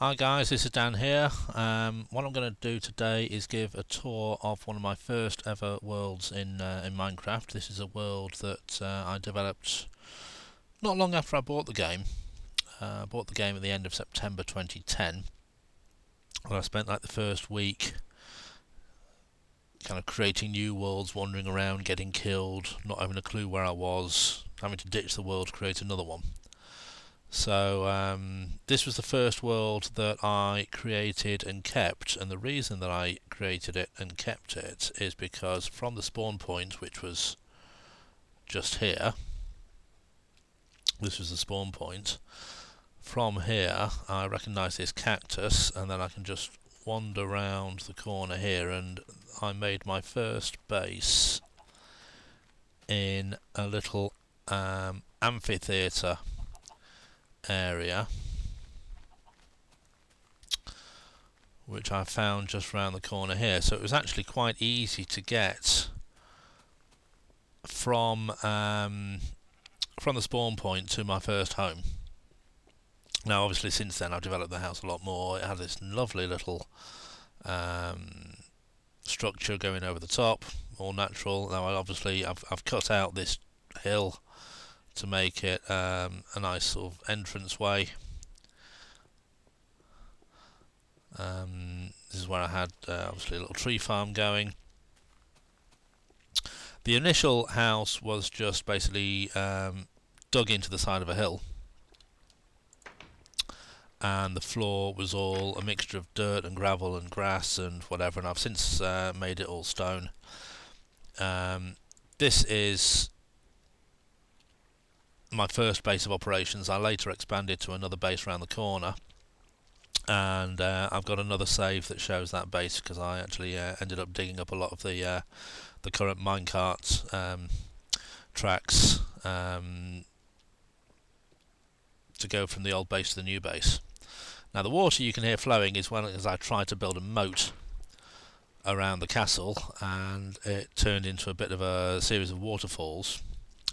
Hi guys, this is Dan here. What I'm going to do today is give a tour of one of my first ever worlds in Minecraft. This is a world that I developed not long after I bought the game. I bought the game at the end of September 2010, and I spent like the first week kind of creating new worlds, wandering around, getting killed, not having a clue where I was, having to ditch the world to create another one. So this was the first world that I created and kept, and the reason that I created it and kept it is because from the spawn point, which was just here, this was the spawn point, from here I recognise this cactus, and then I can just wander around the corner here, and I made my first base in a little amphitheatre area, which I found just round the corner here. So it was actually quite easy to get from the spawn point to my first home. Now obviously since then I've developed the house a lot more. It had this lovely little structure going over the top, all natural. Now I've cut out this hill to make it a nice sort of entrance way. This is where I had obviously a little tree farm going. The initial house was just basically dug into the side of a hill, and the floor was all a mixture of dirt and gravel and grass and whatever, and I've since made it all stone. This is my first base of operations. I later expanded to another base around the corner, and I've got another save that shows that base because I actually ended up digging up a lot of the current minecart tracks to go from the old base to the new base. Now the water you can hear flowing is when as I tried to build a moat around the castle, and it turned into a bit of a series of waterfalls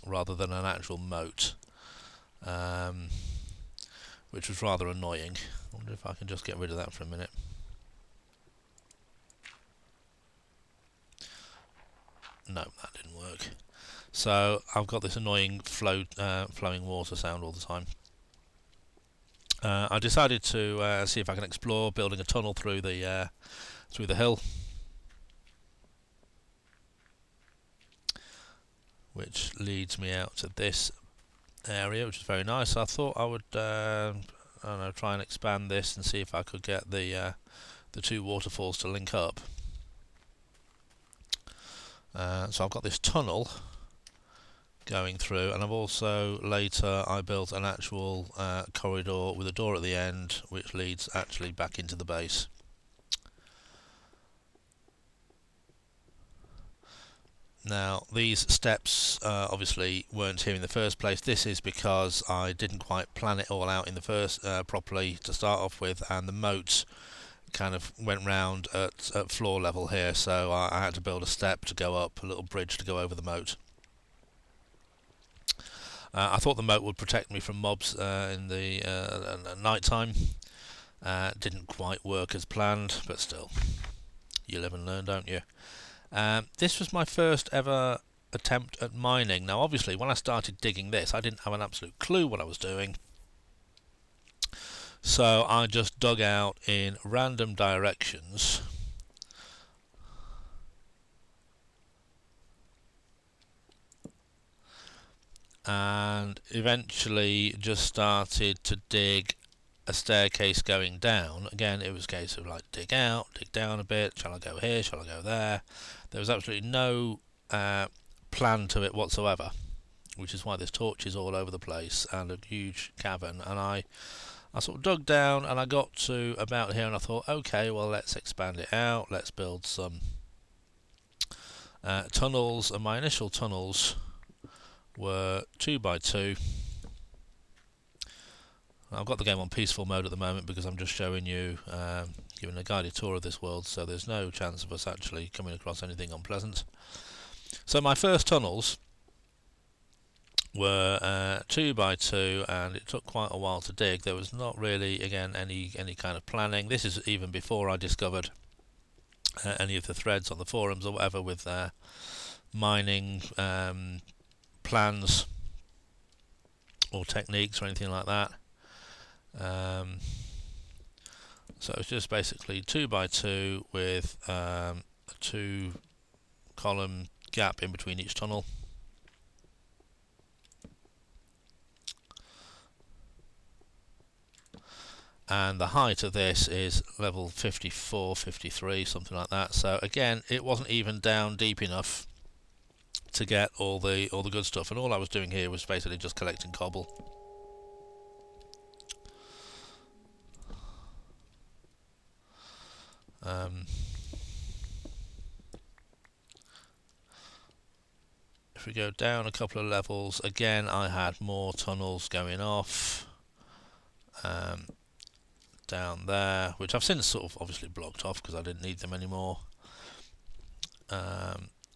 rather than an actual moat, which was rather annoying. I wonder if I can just get rid of that for a minute. No, that didn't work. So I've got this annoying flowing water sound all the time. I decided to see if I can explore building a tunnel through the hill, which leads me out to this area, which is very nice. I thought I would I don't know, try and expand this and see if I could get the two waterfalls to link up. So I've got this tunnel going through, and I've also later I built an actual corridor with a door at the end, which leads actually back into the base. Now these steps obviously weren't here in the first place. This is because I didn't quite plan it all out in the first properly to start off with, and the moat kind of went round at floor level here, so I had to build a step to go up, a little bridge to go over the moat. I thought the moat would protect me from mobs in the night time. Didn't quite work as planned, but still, you live and learn, don't you? This was my first ever attempt at mining. Now obviously when I started digging this I didn't have an absolute clue what I was doing, so I just dug out in random directions and eventually just started to dig a staircase going down. Again, it was a case of like dig out, dig down a bit, shall I go here, shall I go there? There was absolutely no plan to it whatsoever, which is why this torch is all over the place and a huge cavern. And I sort of dug down and I got to about here and I thought, okay, well let's expand it out, let's build some tunnels, and my initial tunnels were 2 by 2. I've got the game on peaceful mode at the moment because I'm just showing you, giving a guided tour of this world, so there's no chance of us actually coming across anything unpleasant. So my first tunnels were 2 by 2, and it took quite a while to dig. There was not really, again, any kind of planning. This is even before I discovered any of the threads on the forums or whatever with mining plans or techniques or anything like that. So it's just basically 2 by 2 with a 2 column gap in between each tunnel. And the height of this is level 54, 53, something like that. So again, it wasn't even down deep enough to get all the good stuff, and all I was doing here was basically just collecting cobble. If we go down a couple of levels, again I had more tunnels going off down there, which I've since sort of obviously blocked off because I didn't need them anymore.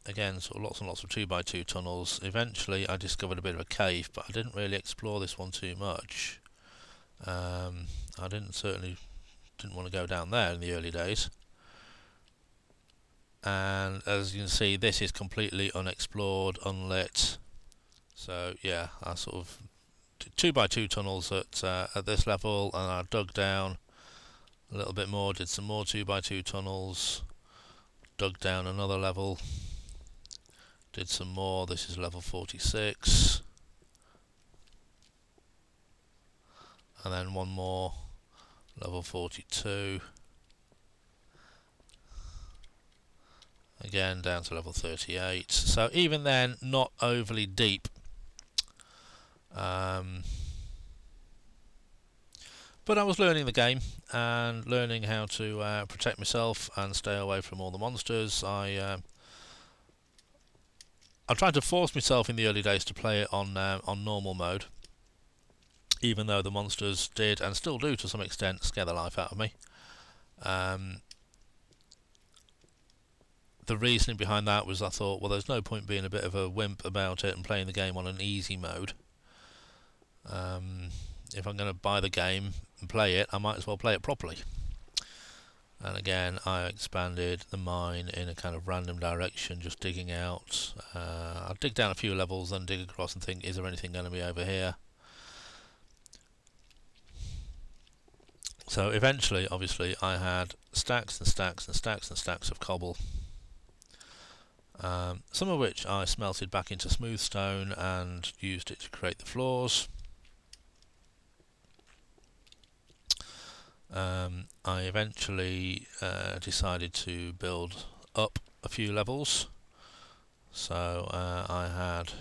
Again, sort of lots and lots of 2 by 2 tunnels. Eventually I discovered a bit of a cave, but I didn't really explore this one too much. I certainly didn't want to go down there in the early days. And as you can see, this is completely unexplored, unlit. So yeah, I sort of did 2 by 2 tunnels at this level, and I dug down a little bit more, did some more 2 by 2 tunnels, dug down another level, did some more. This is level 46, and then one more, level 42. Again down to level 38. So even then, not overly deep. But I was learning the game and learning how to protect myself and stay away from all the monsters. I tried to force myself in the early days to play it on normal mode, even though the monsters did and still do to some extent scare the life out of me. The reasoning behind that was I thought, well, there's no point being a bit of a wimp about it and playing the game on an easy mode. If I'm going to buy the game and play it, I might as well play it properly. And again, I expanded the mine in a kind of random direction, just digging out. I'll dig down a few levels, then dig across and think, is there anything going to be over here? So eventually, obviously, I had stacks and stacks and stacks and stacks of cobble. Some of which I smelted back into smooth stone and used it to create the floors. I eventually decided to build up a few levels. So I had,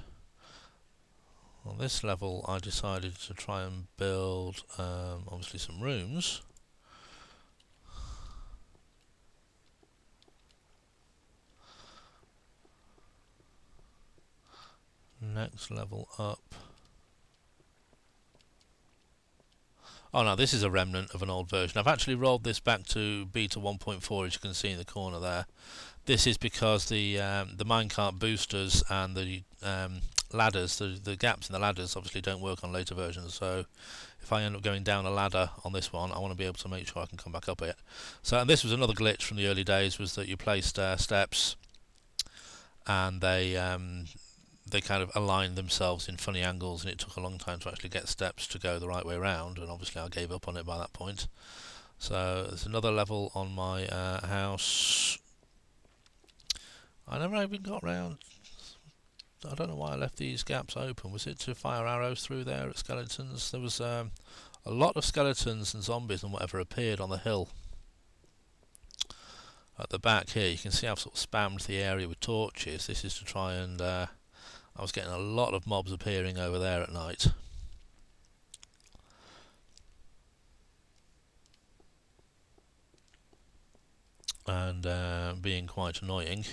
on this level, I decided to try and build obviously some rooms. Next level up. Oh no, this is a remnant of an old version. I've actually rolled this back to beta 1.4, as you can see in the corner there. This is because the minecart boosters and the ladders, the gaps in the ladders obviously don't work on later versions, so if I end up going down a ladder on this one, I want to be able to make sure I can come back up it. So, and this was another glitch from the early days, was that you placed steps and they kind of aligned themselves in funny angles, and it took a long time to actually get steps to go the right way around, and obviously I gave up on it by that point. So there's another level on my house. I never even got round. I don't know why I left these gaps open. Was it to fire arrows through there at skeletons? There was a lot of skeletons and zombies and whatever appeared on the hill. At the back here, you can see I've sort of spammed the area with torches. This is to try and I was getting a lot of mobs appearing over there at night. And being quite annoying.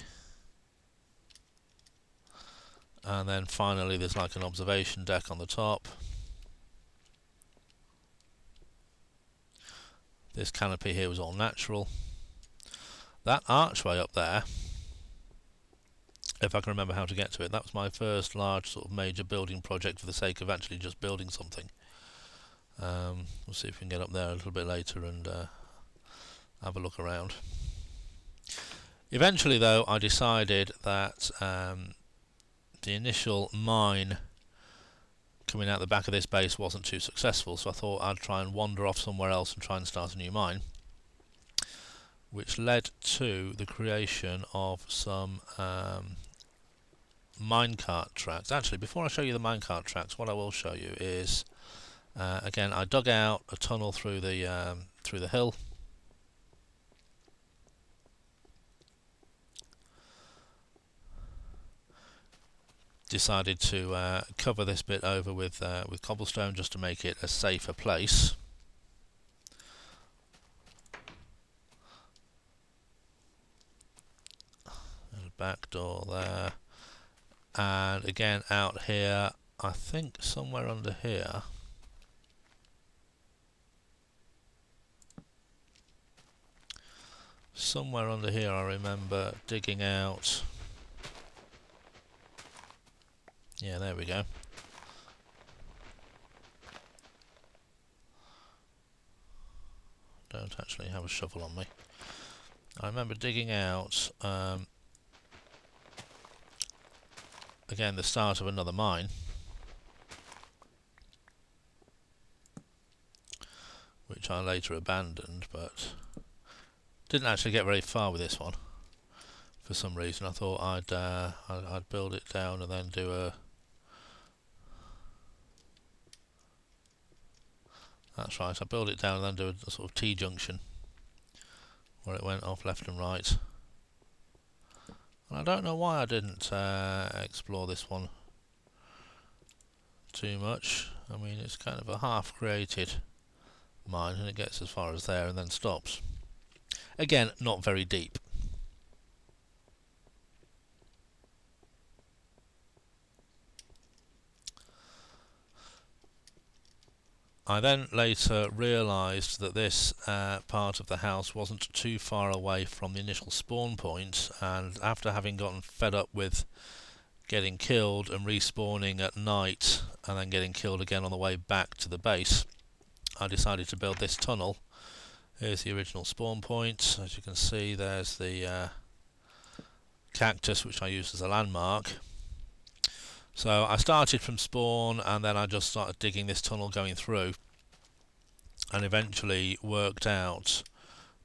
And then finally there's like an observation deck on the top. This canopy here was all natural. That archway up there if I can remember how to get to it. That was my first large sort of major building project for the sake of actually just building something. We'll see if we can get up there a little bit later and have a look around. Eventually though, I decided that the initial mine coming out the back of this base wasn't too successful, so I thought I'd try and wander off somewhere else and try and start a new mine, which led to the creation of some minecart tracks. Actually, before I show you the minecart tracks, what I will show you is again, I dug out a tunnel through the hill. Decided to cover this bit over with cobblestone just to make it a safer place. There's a back door there, and again out here, I think somewhere under here. Somewhere under here I remember digging out. Yeah, there we go. Don't actually have a shovel on me. I remember digging out again the start of another mine, which I later abandoned, but didn't actually get very far with this one for some reason. I thought I'd build it down and then do a. That's right, I built it down and then do a sort of T-junction where it went off left and right. And I don't know why I didn't explore this one too much. I mean, it's kind of a half-created mine and it gets as far as there and then stops. Again, not very deep. I then later realised that this part of the house wasn't too far away from the initial spawn point, and after having gotten fed up with getting killed and respawning at night and then getting killed again on the way back to the base, I decided to build this tunnel. Here's the original spawn point. As you can see, there's the cactus which I used as a landmark. So I started from spawn and then I just started digging this tunnel going through, and eventually worked out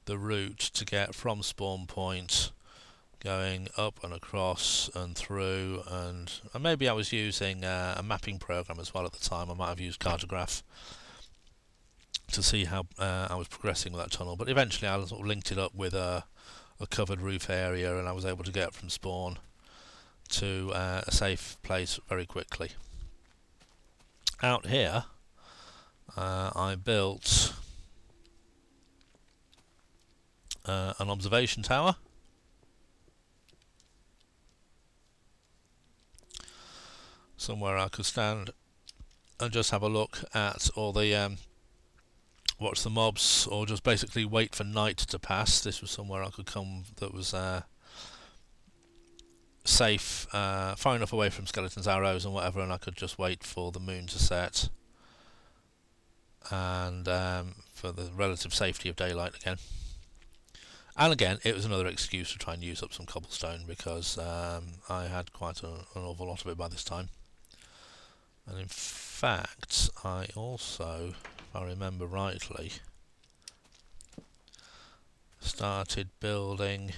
the route to get from spawn point going up and across and through, and maybe I was using a mapping program as well at the time. I might have used Cartograph to see how I was progressing with that tunnel, but eventually I sort of linked it up with a covered roof area and I was able to get from spawn to a safe place very quickly. Out here I built an observation tower. Somewhere I could stand and just have a look at all the watch the mobs, or just basically wait for night to pass. This was somewhere I could come that was safe, far enough away from skeletons, arrows and whatever, and I could just wait for the moon to set and for the relative safety of daylight again. And again, it was another excuse to try and use up some cobblestone, because I had quite an awful lot of it by this time. And in fact, I also, if I remember rightly, started building.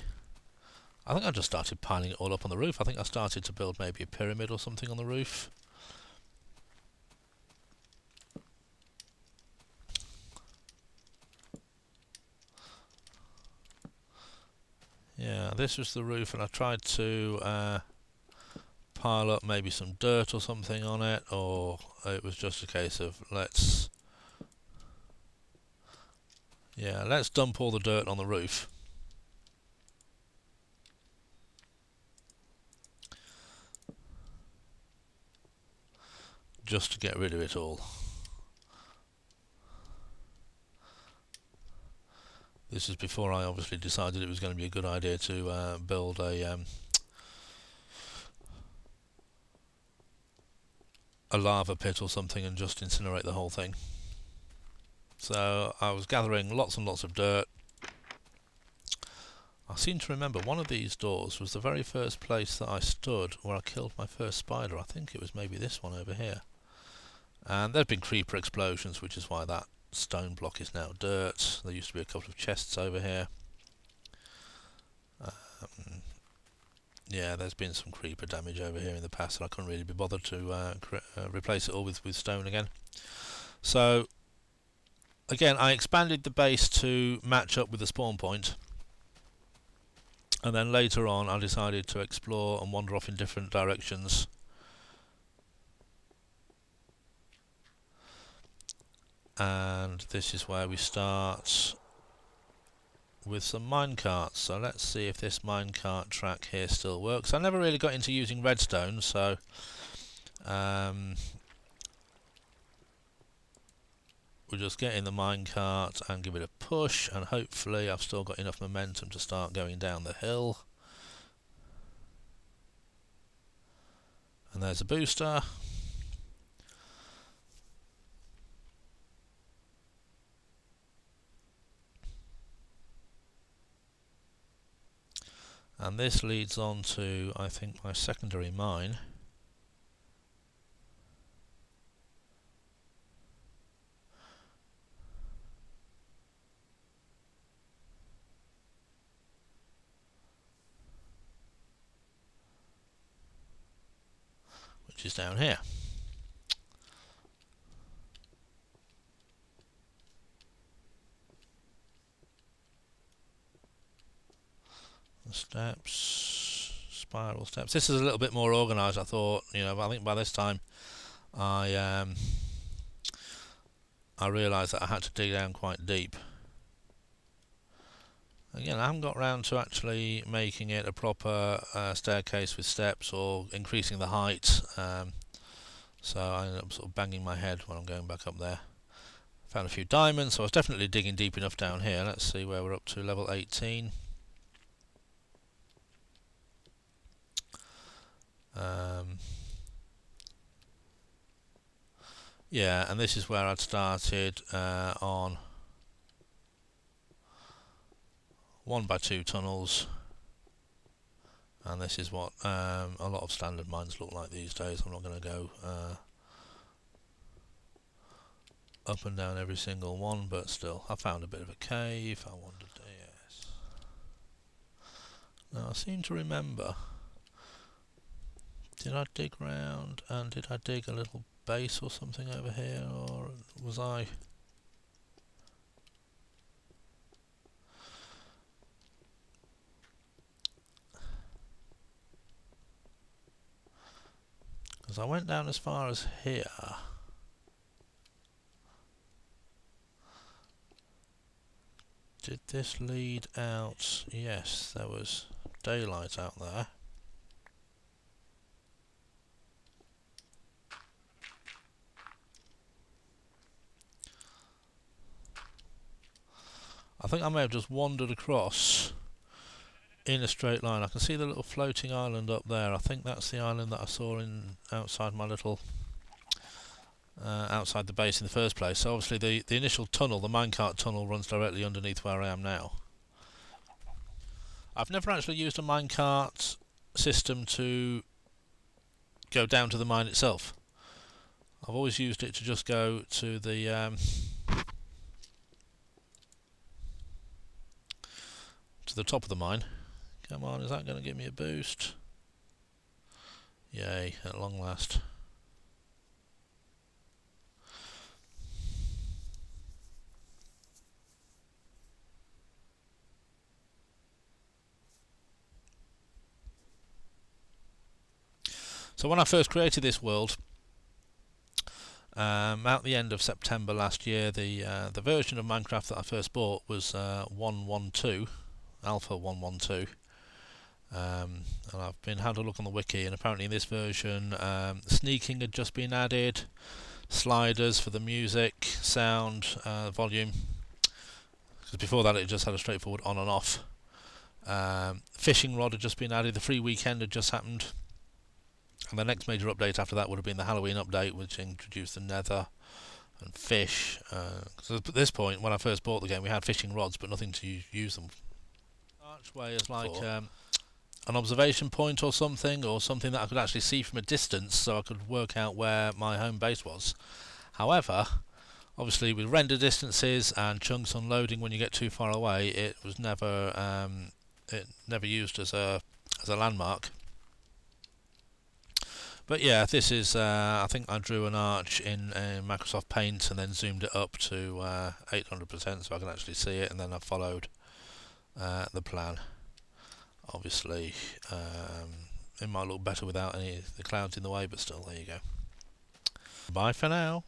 I think I just started piling it all up on the roof. I think I started to build maybe a pyramid or something on the roof. Yeah, this was the roof, and I tried to pile up maybe some dirt or something on it, or it was just a case of let's dump all the dirt on the roof. Just to get rid of it all. This is before I obviously decided it was going to be a good idea to build a a lava pit or something and just incinerate the whole thing. So I was gathering lots and lots of dirt. I seem to remember one of these doors was the very first place that I stood where I killed my first spider. I think it was maybe this one over here. And there have been creeper explosions, which is why that stone block is now dirt. There used to be a couple of chests over here. Yeah, there's been some creeper damage over here in the past, and I couldn't really be bothered to replace it all with stone again. So, again, I expanded the base to match up with the spawn point. And then later on I decided to explore and wander off in different directions. And this is where we start with some minecarts. So let's see if this minecart track here still works. I never really got into using redstone, so we'll just get in the minecart and give it a push, and hopefully I've still got enough momentum to start going down the hill. And there's a booster. And this leads on to, I think, my secondary mine. Which is down here. The steps, spiral steps. This is a little bit more organised, I thought. You know, I think by this time I realised that I had to dig down quite deep. Again, I haven't got round to actually making it a proper staircase with steps or increasing the height, so I ended up sort of banging my head when I'm going back up there. Found a few diamonds, so I was definitely digging deep enough down here. Let's see where we're up to, level 18. Yeah, and this is where I'd started on 1x2 tunnels, and this is what a lot of standard mines look like these days. I'm not going to go up and down every single one, but still, I found a bit of a cave. I wondered, yes. Now I seem to remember, did I dig round and did I dig a little base or something over here, or was I... Because I went down as far as here. Did this lead out? Yes, there was daylight out there. I think I may have just wandered across in a straight line. I can see the little floating island up there. I think that's the island that I saw in outside my little outside the base in the first place. So obviously the initial tunnel, the minecart tunnel, runs directly underneath where I am now. I've never actually used a minecart system to go down to the mine itself. I've always used it to just go to the top of the mine. Come on, is that going to give me a boost? Yay, at long last. So when I first created this world, at the end of September last year, the version of Minecraft that I first bought was 1.12. Alpha 1.12, and I've had a look on the wiki, and apparently in this version sneaking had just been added, sliders for the music, sound, volume, because before that it just had a straightforward on and off. Fishing rod had just been added, the free weekend had just happened, And the next major update after that would have been the Halloween update, which introduced the nether and fish. So at this point, when I first bought the game, we had fishing rods, but nothing to use them. Archway is like an observation point or something that I could actually see from a distance, so I could work out where my home base was. However, obviously with render distances and chunks unloading when you get too far away, it was never used as a landmark. But yeah, this is I think I drew an arch in Microsoft Paint and then zoomed it up to 800% so I can actually see it, and then I followed the plan. Obviously, it might look better without any of the clouds in the way, but still, there you go. Bye for now.